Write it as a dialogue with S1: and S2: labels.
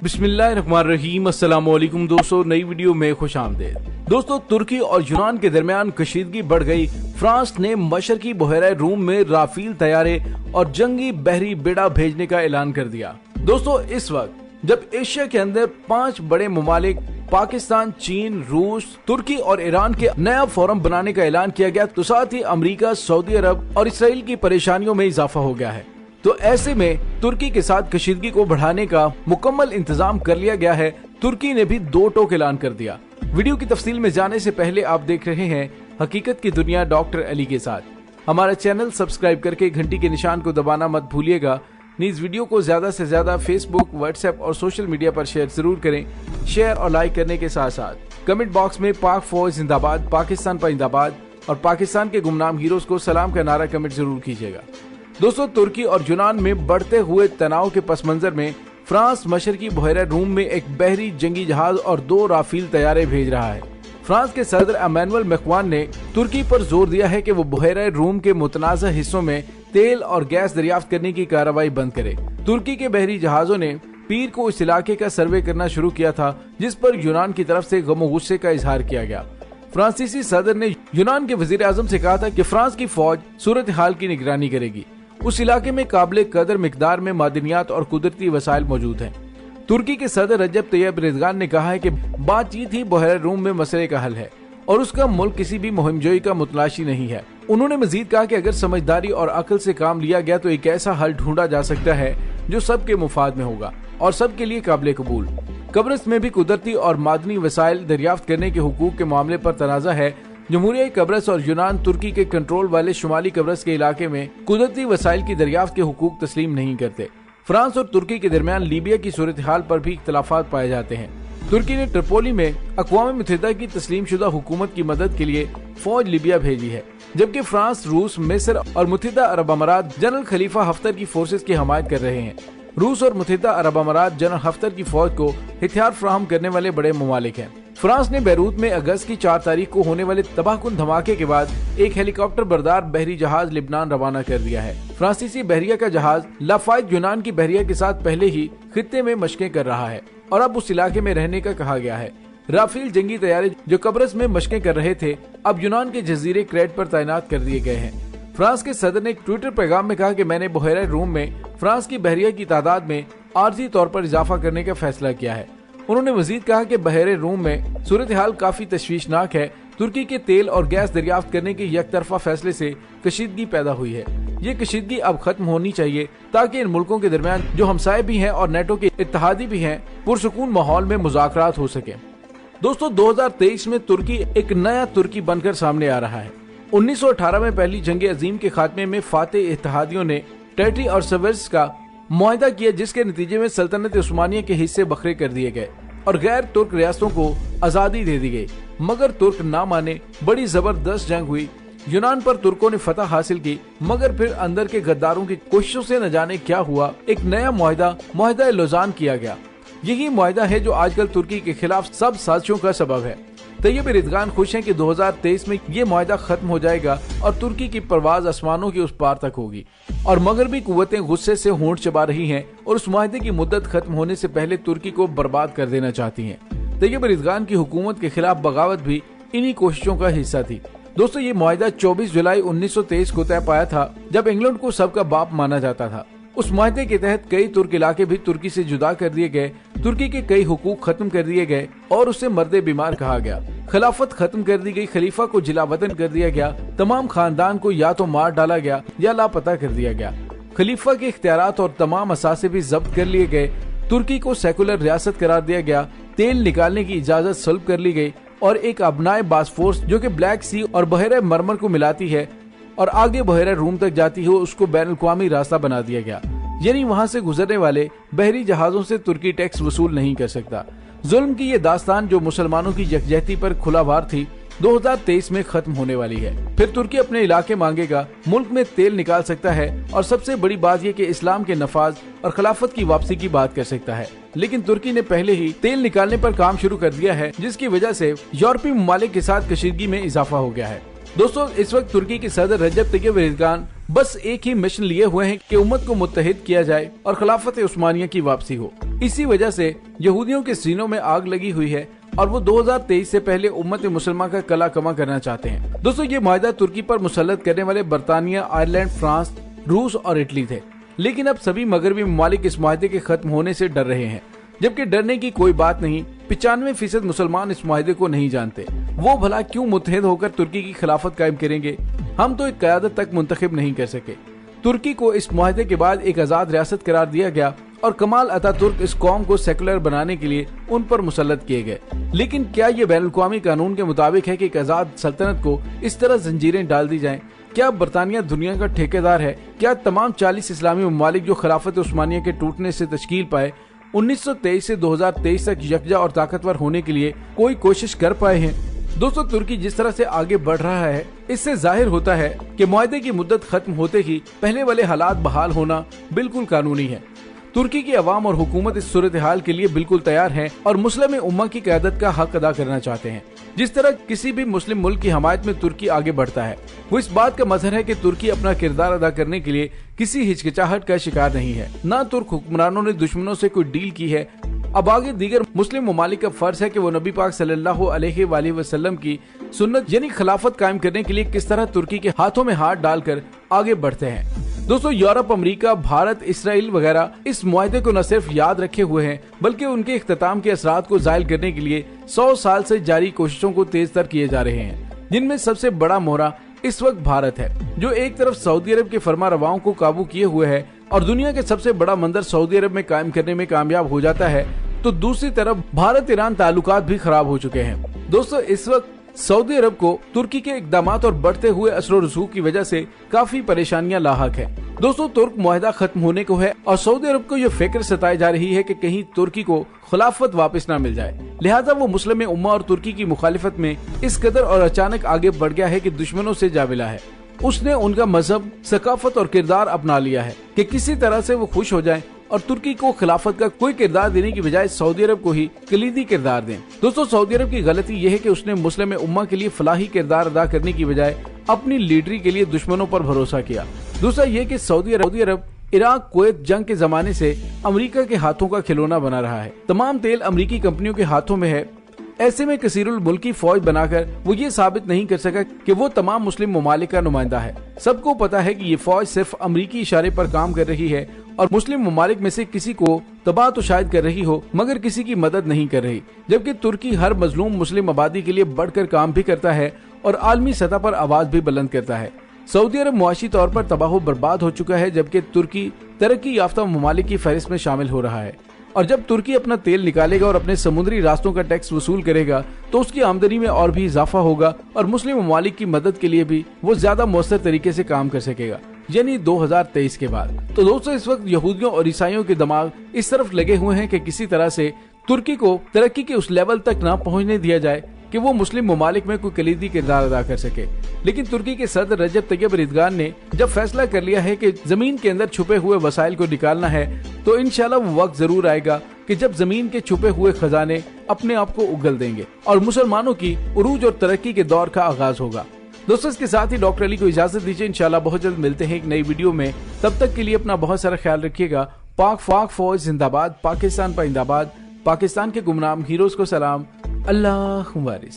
S1: बिस्मिल्लाहिर्रहमानिर्रहीम। अस्सलाम वालेकुम दोस्तों, नई वीडियो में खुश आमदीद। दोस्तों, तुर्की और यूनान के दरमियान कशीदगी बढ़ गई। फ्रांस ने मशरकी बहरा रूम में राफेल तैयारे और जंगी बहरी बेड़ा भेजने का ऐलान कर दिया। दोस्तों, इस वक्त जब एशिया के अंदर 5 बड़े ममालिक पाकिस्तान, चीन, रूस, तुर्की और ईरान के नया फोरम बनाने का ऐलान किया गया, तो साथ ही अमेरिका, सऊदी अरब और इसराइल की परेशानियों में इजाफा हो गया है। तो ऐसे में तुर्की के साथ कशीदगी को बढ़ाने का मुकम्मल इंतजाम कर लिया गया है। तुर्की ने भी 2 टोक ऐलान कर दिया। वीडियो की तफसील में जाने से पहले आप देख रहे हैं हकीकत की दुनिया डॉक्टर अली के साथ। हमारा चैनल सब्सक्राइब करके घंटी के निशान को दबाना मत भूलिएगा। नीज वीडियो को ज्यादा से ज्यादा फेसबुक, व्हाट्सएप और सोशल मीडिया पर शेयर जरूर करें। शेयर और लाइक करने के साथ साथ कमेंट बॉक्स में पाक फौज जिंदाबाद, पाकिस्तान जिंदाबाद और पाकिस्तान के गुमनाम हीरोज को सलाम का नारा कमेंट जरूर कीजिएगा। दोस्तों, तुर्की और यूनान में बढ़ते हुए तनाव के पस मंजर में फ्रांस मशरकी बहरा रूम में एक बहरी जंगी जहाज और 2 राफेल तैयारे भेज रहा है। फ्रांस के सदर एमानुएल मैक्रोन ने तुर्की पर जोर दिया है कि वो बहरा रूम के मुतनाज़ा हिस्सों में तेल और गैस दरियाफ्त करने की कार्रवाई बंद करे। तुर्की के बहरी जहाजों ने पीर को इस इलाके का सर्वे करना शुरू किया था, जिस पर यूनान की तरफ से गम गुस्से का इजहार किया गया। फ्रांसीसी सदर ने यूनान के वजीर आजम से कहा था कि फ्रांस की फौज सूरत हाल की निगरानी करेगी। उस इलाके में काबिले कदर मिकदार में मादनियात और कुदरती वसाइल मौजूद हैं। तुर्की के सदर रजब तैयब एर्दोगान ने कहा है कि बातचीत ही बहरा रूम में मसले का हल है और उसका मुल्क किसी भी मुहिमजोई का मुतलाशी नहीं है। उन्होंने मजीद कहा कि अगर समझदारी और अक्ल से काम लिया गया तो एक ऐसा हल ढूंढा जा सकता है जो सबके मुफाद में होगा और सबके लिए काबिले कबूल। कब्रस में भी कुदरती और मादनी वसाइल दरियाफ्त करने के हुकूक के मामले पर तनाज़ा है। जमहूरिया कब्रस और यूनान तुर्की के कंट्रोल वाले शुमाली कब्रस के इलाके में कुदरती वसाइल की दरियाफ्त के हुकूक तस्लीम नहीं करते। फ्रांस और तुर्की के दरमियान लीबिया की सूरत हाल पर भी इख्तलाफात पाए जाते हैं। तुर्की ने ट्रिपोली में अक़वाम मुत्तहिदा की तस्लीम शुदा हुकूमत की मदद के लिए फौज लीबिया भेजी है, जबकि फ्रांस, रूस, मिस्र और मुत्तहिदा अरब अमारात जनरल खलीफा हफ्तर की फोर्सेज की हमायत कर रहे हैं। रूस और मुत्तहिदा अरब अमारात जनरल हफ्तर की फौज को हथियार फराहम करने वाले बड़े ममालिक हैं। फ्रांस ने बैरूत में अगस्त की 4 तारीख को होने वाले तबाहकुन धमाके के बाद एक हेलीकॉप्टर बरदार बहरी जहाज लिबनान रवाना कर दिया है। फ्रांसीसी बहरिया का जहाज लाफाइद यूनान की बहरिया के साथ पहले ही खित्ते में मशकें कर रहा है और अब उस इलाके में रहने का कहा गया है। राफेल जंगी तैयारे जो कब्रस में मशकें कर रहे थे, अब यूनान के जजीरे क्रेट पर तैनात कर दिए गए हैं। फ्रांस के सदर ने एक ट्विटर पैगाम में कहा कि मैंने बहरा रूम में फ्रांस की बहरिया की तादाद में आर्जी तौर पर इजाफा करने का फैसला किया है। उन्होंने मजीद कहा कि बहरे रूम में सूरत हाल काफी तशवीशनाक है। तुर्की के तेल और गैस दरियाफ्त करने के यकतरफा फैसले से कशीदगी पैदा हुई है। ये कशीदगी अब खत्म होनी चाहिए ताकि इन मुल्कों के दरमियान जो हमसाये भी हैं और नेटो के इत्तेहादी भी हैं, पुरसुकून माहौल में मुज़ाकरात हो सके। दोस्तों, 2023 में तुर्की एक नया तुर्की बनकर सामने आ रहा है। 1918 में पहली जंग अजीम के खात्मे में फातेह इत्तेहादियों ने टेरिटरी और सर्विस का मुआहदा किया, जिसके नतीजे में सल्तनत उस्मानिया के हिस्से बखरे कर दिए गए और गैर तुर्क रियासतों को आजादी दे दी गई। मगर तुर्क ना माने, बड़ी जबरदस्त जंग हुई। यूनान पर तुर्कों ने फतह हासिल की, मगर फिर अंदर के गद्दारों की कोशिशों से न जाने क्या हुआ, एक नया मुआहदा लौजान किया गया। यही मुआहदा है जो आजकल तुर्की के खिलाफ सब साजिशों का सबब है। तैयब एर्दोगान खुश हैं कि 2023 में ये मुआहदा खत्म हो जाएगा और तुर्की की परवाज आसमानों के उस पार तक होगी। और मगरबी कुव्वतें गुस्से से होंठ चबा रही हैं और उस मुआहदे की मुद्दत खत्म होने से पहले तुर्की को बर्बाद कर देना चाहती हैं। तैयब एर्दोगान की हुकूमत के खिलाफ बगावत भी इन्हीं कोशिशों का हिस्सा थी। दोस्तों, ये मुआहदा 24 जुलाई 1923 को तय पाया था, जब इंग्लैंड को सबका बाप माना जाता था। उस मुआहदे के तहत कई तुर्क इलाके भी तुर्की से जुदा कर दिए गए, तुर्की के कई हुकूक खत्म कर दिए गए और उसे मर्दे बीमार कहा गया। खिलाफत खत्म कर दी गई, खलीफा को जिला वतन कर दिया गया, तमाम खानदान को या तो मार डाला गया या लापता कर दिया गया। खलीफा के इख्तियारात और तमाम असासे भी जब्त कर लिए गए। तुर्की को सेकुलर रियासत करार दिया गया। तेल निकालने की इजाजत सल्ब कर ली गई और एक अबनाए बासफोर्स जो कि ब्लैक सी और बहरा मरमर को मिलाती है और आगे बहरा रूम तक जाती हो, उसको बैनुल-अक़वामी रास्ता बना दिया गया। यानी वहाँ से गुजरने वाले बहरी जहाजों से तुर्की टैक्स वसूल नहीं कर सकता। जुल्म की ये दास्तान जो मुसलमानों की यकजहती पर खुलावार थी, 2023 में खत्म होने वाली है। फिर तुर्की अपने इलाके मांगेगा, मुल्क में तेल निकाल सकता है और सबसे बड़ी बात यह कि इस्लाम के नफाज और खिलाफत की वापसी की बात कर सकता है। लेकिन तुर्की ने पहले ही तेल निकालने पर काम शुरू कर दिया है, जिसकी वजह से यूरोपीय ममालिक के साथ कशीदगी में इजाफा हो गया है। दोस्तों, इस वक्त तुर्की के सदर रजब तैयब एर्दोगान बस एक ही मिशन लिए हुए हैं कि उम्मत को मुत्तहिद किया जाए और खिलाफत उस्मानिया की वापसी हो। इसी वजह से यहूदियों के सीनों में आग लगी हुई है और वो 2023 से पहले उम्मत मुसलमान का कला कमा करना चाहते हैं। दोस्तों, ये माहिदा तुर्की पर मुसल्लत करने वाले बरतानिया, आयरलैंड, फ्रांस, रूस और इटली थे, लेकिन अब सभी मगरबी ममालिक इस माहिदे के खत्म होने से डर रहे हैं, जबकि डरने की कोई बात नहीं। 95% मुसलमान इस माहिदे को नहीं जानते। वो भला क्यों मुत्तहिद होकर तुर्की की खिलाफत कायम करेंगे? हम तो एक क़यादत तक मुंतखब नहीं कर सके। तुर्की को इस माहिदे के बाद एक आजाद रियासत करार दिया गया और कमाल अतातुर्क इस कौम को सेकुलर बनाने के लिए उन पर मुसल्लत किए गए। लेकिन क्या ये बैनुल-अक़वामी कानून के मुताबिक है कि एक आजाद सल्तनत को इस तरह जंजीरें डाल दी जाएं? क्या बरतानिया दुनिया का ठेकेदार है? क्या तमाम 40 इस्लामी ममालिक जो खिलाफत उस्मानिया के टूटने से तश्कील पाए 1923 से 2023 तक यकजा और ताकतवर होने के लिए कोई कोशिश कर पाए हैं? दोस्तों, तुर्की जिस तरह से आगे बढ़ रहा है, इससे जाहिर होता है कि मुआहदे की मुद्दत खत्म होते ही पहले वाले हालात बहाल होना बिल्कुल कानूनी है। तुर्की की अवाम और हुकूमत इस सूरत हाल के लिए बिल्कुल तैयार है और मुस्लिम उम्मा की क़यादत का हक अदा करना चाहते हैं। जिस तरह किसी भी मुस्लिम मुल्क की हमायत में तुर्की आगे बढ़ता है, वो इस बात का मजहर है कि तुर्की अपना किरदार अदा करने के लिए किसी हिचकिचाहट का शिकार नहीं है। न तुर्क हुक्मरानों ने दुश्मनों से कोई डील की है। अब आगे दीगर मुस्लिम ममालिक का फर्ज है कि वो नबी पाक सल्लल्लाहु अलैहि वसल्लम की सुन्नत यानी खिलाफत कायम करने के लिए किस तरह तुर्की के हाथों में हाथ डालकर आगे बढ़ते हैं। दोस्तों, यूरोप, अमेरिका, भारत, इसराइल वगैरह इस मुआहदे को न सिर्फ याद रखे हुए हैं, बल्कि उनके इख्तिताम के असरात को जायल करने के लिए 100 साल से जारी कोशिशों को तेज तर किए जा रहे हैं, जिनमें सबसे बड़ा मोहरा इस वक्त भारत है, जो एक तरफ सऊदी अरब के फरमा रवाओं को काबू किए हुए है और दुनिया के सबसे बड़ा मंदिर सऊदी अरब में कायम करने में कामयाब हो जाता है, तो दूसरी तरफ भारत ईरान ताल्लुकात भी खराब हो चुके हैं। दोस्तों, इस वक्त सऊदी अरब को तुर्की के इक़दामात और बढ़ते हुए असर रसूख की वजह से काफी परेशानियां लाहक है। दोस्तों, तुर्क मुआहदा खत्म होने को है और सऊदी अरब को यह फिक्र सताई जा रही है कि कहीं तुर्की को खिलाफत वापस न मिल जाए। लिहाजा वो मुस्लिम उम्मा और तुर्की की मुखालिफत में इस कदर और अचानक आगे बढ़ गया है कि दुश्मनों से जा मिला है। उसने उनका मजहब, सकाफत और किरदार अपना लिया है कि किसी तरह से वो खुश हो जाए और तुर्की को खिलाफत का कोई किरदार देने की बजाय सऊदी अरब को ही कलीदी किरदार दें। दोस्तों, सऊदी अरब की गलती यह है कि उसने मुस्लिम उम्मा के लिए फलाही किरदार अदा करने की बजाय अपनी लीडरी के लिए दुश्मनों पर भरोसा किया। दूसरा ये कि सऊदी अरब इराक कुवैत जंग के जमाने से अमेरिका के हाथों का खिलौना बना रहा है। तमाम तेल अमेरिकी कंपनियों के हाथों में है। ऐसे में कसीरुल मुल्की फौज बनाकर वो ये साबित नहीं कर सका कि वो तमाम मुस्लिम ममालिक का नुमाइंदा है। सबको पता है कि ये फौज सिर्फ अमेरिकी इशारे पर काम कर रही है और मुस्लिम ममालिक में से किसी को तबाह तो शायद कर रही हो, मगर किसी की मदद नहीं कर रही। जबकि तुर्की हर मजलूम मुस्लिम आबादी के लिए बढ़कर काम भी करता है और आलमी सतह पर आवाज भी बुलंद करता है। सऊदी अरब मुआशी तौर पर तबाह बर्बाद हो चुका है, जबकि तुर्की तरक्की याफ्ता ममालिक की फहरिस्त में शामिल हो रहा है। और जब तुर्की अपना तेल निकालेगा और अपने समुद्री रास्तों का टैक्स वसूल करेगा, तो उसकी आमदनी में और भी इजाफा होगा और मुस्लिम ममालिक की मदद के लिए भी वो ज्यादा मौसर तरीके से काम कर सकेगा, यानी 2023 के बाद। तो दोस्तों, इस वक्त यहूदियों और ईसाइयों के दिमाग इस तरफ लगे हुए हैं कि किसी तरह से तुर्की को तरक्की के उस लेवल तक न पहुंचने दिया जाए कि वो मुस्लिम ममालिक में कोई कलीदी किरदार अदा कर सके। लेकिन तुर्की के सदर रजब तैयब एर्दोगान ने जब फैसला कर लिया है कि जमीन के अंदर छुपे हुए वसाइल को निकालना है, तो इंशाल्लाह वो वक्त जरूर आएगा कि जब जमीन के छुपे हुए खजाने अपने आप को उगल देंगे और मुसलमानों की उरूज और तरक्की के दौर का आगाज होगा। दोस्तों, इसके साथ ही डॉक्टर अली को इजाजत दीजिए। इंशाल्लाह बहुत जल्द मिलते हैं एक नई वीडियो में। तब तक के लिए अपना बहुत सारा ख्याल रखिएगा। पाक फौज जिंदाबाद, पाकिस्तान पाइंदाबाद, पाकिस्तान के गुमनाम हीरोज को सलाम। अल्लाह वारिस।